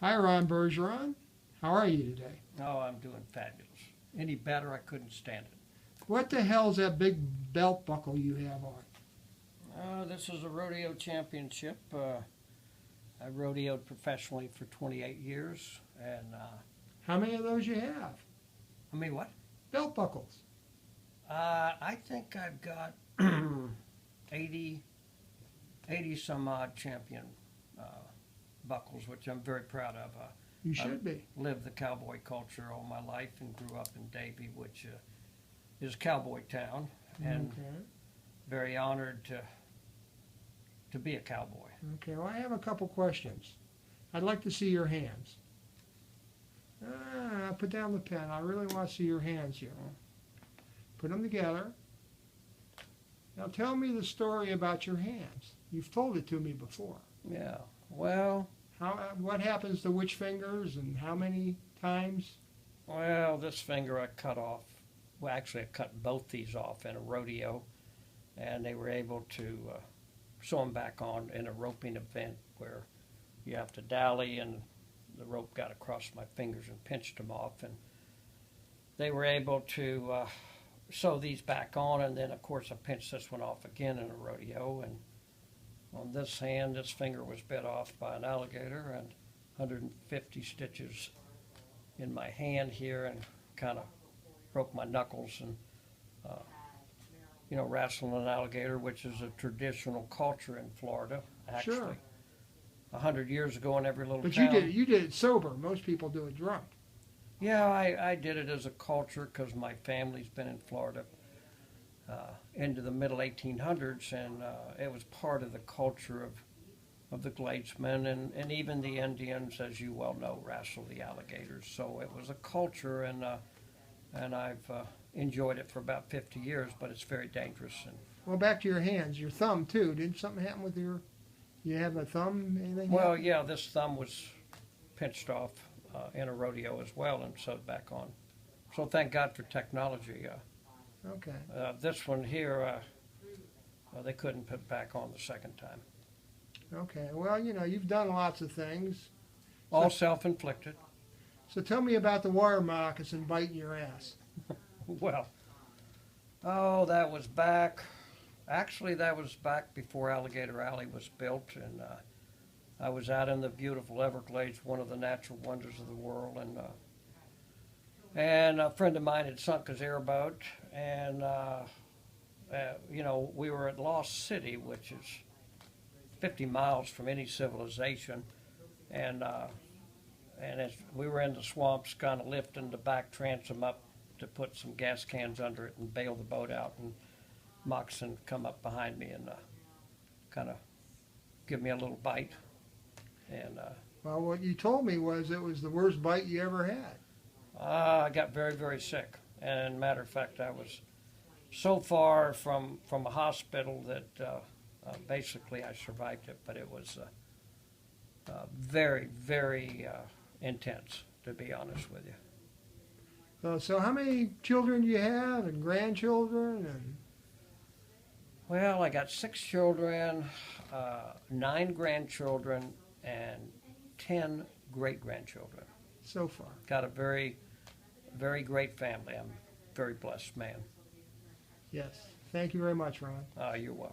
Hi, Ron Bergeron. How are you today? Oh, I'm doing fabulous. Any better, I couldn't stand it. What the hell's that big belt buckle you have on? This is a rodeo championship. I rodeoed professionally for 28 years, and How many of those you have? I mean, what? Belt buckles. I think I've got 80, 80 some odd champion uh, buckles, which I'm very proud of. You I should be. lived the cowboy culture all my life and grew up in Davie, which is cowboy town, and Okay. very honored to be a cowboy. Okay. Well, I have a couple questions. I'd like to see your hands. Put down the pen. I really want to see your hands here. Put them together. Now tell me the story about your hands. You've told it to me before. Yeah. Well, What happens to which fingers and how many times? well, this finger I cut off. Well, actually, I cut both these off in a rodeo, and they were able to sew them back on in a roping event where you have to dally, and the rope got across my fingers and pinched them off, and they were able to sew these back on, and then of course I pinched this one off again in a rodeo, and on this hand, this finger was bit off by an alligator, and 150 stitches in my hand here, and kind of broke my knuckles, and wrestling an alligator, which is a traditional culture in Florida, actually. Sure. 100 years ago in every little But town. you did it sober. Most people do it drunk. Yeah, I did it as a culture because my family's been in Florida into the middle 1800s, and it was part of the culture of the Gladesmen, and even the Indians, as you well know, wrestle the alligators. So it was a culture, and I've enjoyed it for about 50 years, but it's very dangerous. And Well, back to your hands, your thumb too. Didn't something happen with your? You have a thumb? Anything? well, happen? yeah, this thumb was pinched off in a rodeo as well and sewed back on. So thank God for technology. Okay. This one here, they couldn't put back on the second time. Okay. Well, you've done lots of things. All self-inflicted. So tell me about the water moccasin biting your ass. Well, oh, that was back. Actually, that was back before Alligator Alley was built, and I was out in the beautiful Everglades, one of the natural wonders of the world, and a friend of mine had sunk his airboat, and we were at Lost City, which is 50 miles from any civilization, and as we were in the swamps, kind of lifting the back transom up to put some gas cans under it and bail the boat out, and moccasin come up behind me and kind of give me a little bite, and Well, what you told me was it was the worst bite you ever had. I got very, very sick. And matter of fact, I was so far from a hospital that basically I survived it, but it was very, very intense, to be honest with you. So how many children do you have and grandchildren and? Well, I got 6 children, 9 grandchildren, and 10 great-grandchildren. So far. Got a very, very great family. I'm a very blessed man. Yes. Thank you very much, Ron. You're welcome.